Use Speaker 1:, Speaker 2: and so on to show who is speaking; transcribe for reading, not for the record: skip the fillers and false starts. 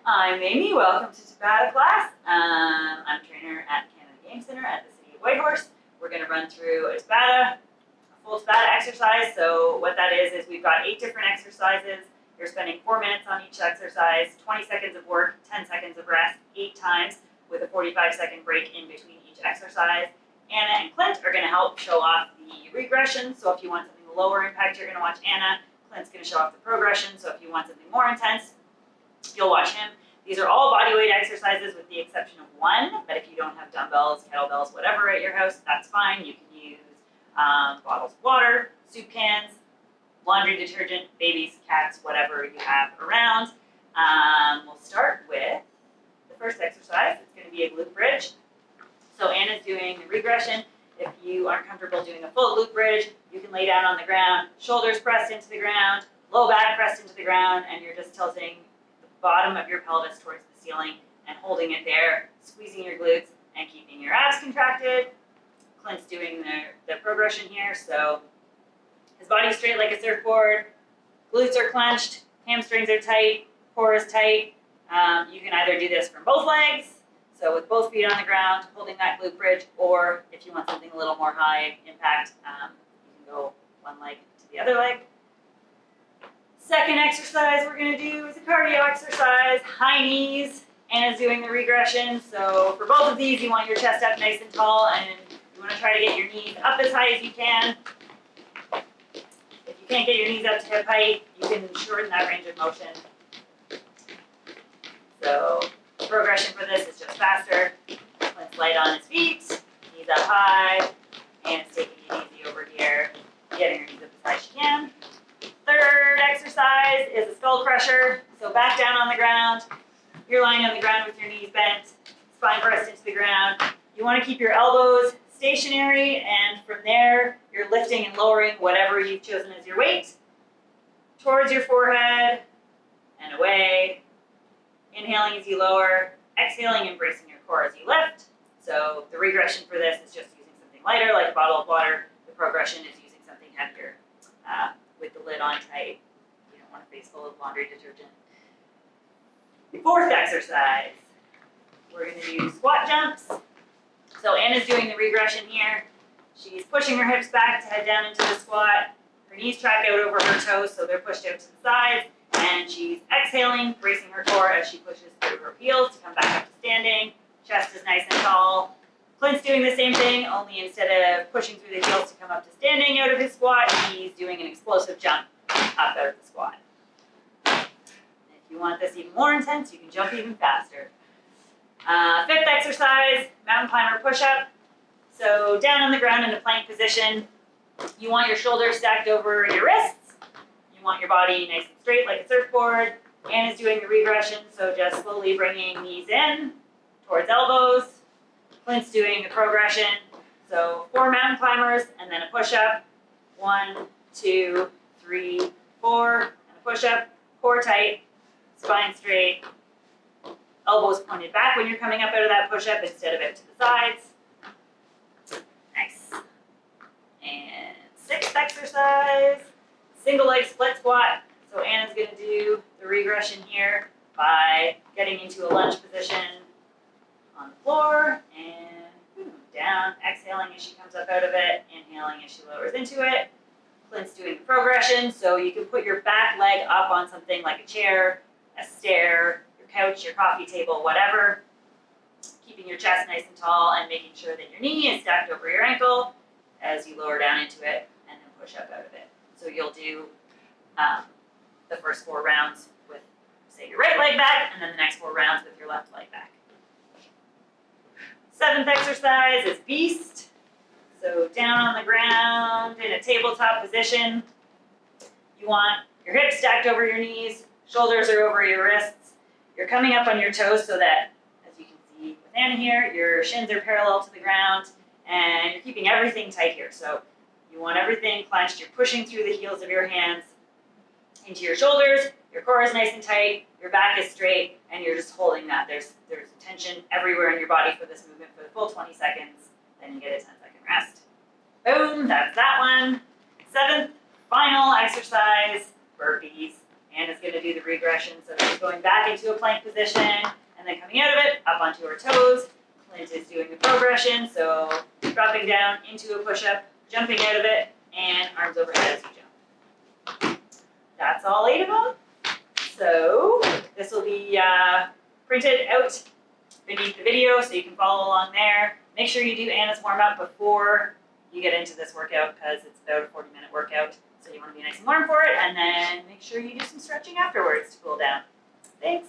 Speaker 1: I'm Amy. Welcome to Tabata class. I'm a trainer at Canada Game Center at the city of Whitehorse. We're going to run through a full Tabata exercise. So what that is we've got 8 different exercises. You're spending 4 minutes on each exercise, 20 seconds of work, 10 seconds of rest, 8 times with a 45-second break in between each exercise. Anna and Clint are going to help show off the regression. So if you want something lower impact, you're going to watch Anna. Clint's going to show off the progression. So if you want something more intense, you'll watch him. These are all bodyweight exercises with the exception of one, but if you don't have dumbbells, kettlebells, whatever at your house, that's fine. You can use bottles of water, soup cans, laundry detergent, babies, cats, whatever you have around. We'll start with the first exercise. It's going to be a glute bridge. So Anna's doing the regression. If you aren't comfortable doing a full glute bridge, you can lay down on the ground, shoulders pressed into the ground, low back pressed into the ground, and you're just tilting bottom of your pelvis towards the ceiling and holding it there, squeezing your glutes and keeping your abs contracted. Clint's doing the progression here, so his body's straight like a surfboard, glutes are clenched, hamstrings are tight, core is tight. You can either do this from both legs, so with both feet on the ground, holding that glute bridge, or if you want something a little more high impact, you can go one leg to the other leg. Second exercise we're going to do is a cardio exercise, high knees. Anna's doing the regression. So for both of these, you want your chest up nice and tall, and you want to try to get your knees up as high as you can. If you can't get your knees up to hip height, you can shorten that range of motion. So the progression for this is just faster. Clint's light on his feet, knees up high, and taking it easy over here, getting your knees up as high as you can. Third exercise is a skull crusher. So back down on the ground. You're lying on the ground with your knees bent, spine pressed into the ground. You want to keep your elbows stationary, and from there, you're lifting and lowering whatever you've chosen as your weight towards your forehead and away. Inhaling as you lower, exhaling and bracing your core as you lift. So the regression for this is just using something lighter, like a bottle of water. The progression is using something heavier. With the lid on tight. You don't want a face full of laundry detergent. Fourth exercise, we're going to do squat jumps. So Anna's doing the regression here. She's pushing her hips back to head down into the squat. Her knees track out over her toes, so they're pushed out to the sides. And she's exhaling, bracing her core as she pushes through her heels to come back up to standing. Chest is nice and tall. Clint's doing the same thing, only instead of pushing through the heels to come up to standing out of his squat, he's doing an explosive jump up out of the squat. If you want this even more intense, you can jump even faster. Fifth exercise, mountain climber push-up. So down on the ground in a plank position, you want your shoulders stacked over your wrists. You want your body nice and straight like a surfboard. Anna's doing the regression, so just slowly bringing knees in towards elbows. Clint's doing the progression, so 4 mountain climbers and then a push-up. 1, 2, 3, 4, and a push-up. Core tight, spine straight, elbows pointed back when you're coming up out of that push-up instead of out to the sides. Nice. And 6th exercise, single leg split squat. So Anna's going to do the regression here by getting into a lunge position on the floor and down, exhaling as she comes up out of it, inhaling as she lowers into it. Clint's doing the progression, so you can put your back leg up on something like a chair, a stair, your couch, your coffee table, whatever, keeping your chest nice and tall and making sure that your knee is stacked over your ankle as you lower down into it and then push up out of it. So you'll do the first 4 rounds with, say, your right leg back, and then the next 4 rounds with your left leg back. 7th exercise is beast. So down on the ground in a tabletop position. You want your hips stacked over your knees, shoulders are over your wrists. You're coming up on your toes so that, as you can see with Anna here, your shins are parallel to the ground and you're keeping everything tight here. So you want everything clenched. You're pushing through the heels of your hands into your shoulders. Your core is nice and tight, your back is straight, and you're just holding that. There's tension everywhere in your body for this movement for the full 20 seconds. Then you get a 10-second rest. Boom, that's that one. 7th, final exercise, burpees. Anna's going to do the regression, so she's going back into a plank position and then coming out of it, up onto her toes. Clint is doing the progression, so dropping down into a push-up, jumping out of it, and arms overhead as we jump. That's all 8 of them. So this will be printed out beneath the video so you can follow along there. Make sure you do Anna's warm-up before you get into this workout because it's about a 40-minute workout. So you want to be nice and warm for it, and then make sure you do some stretching afterwards to cool down. Thanks.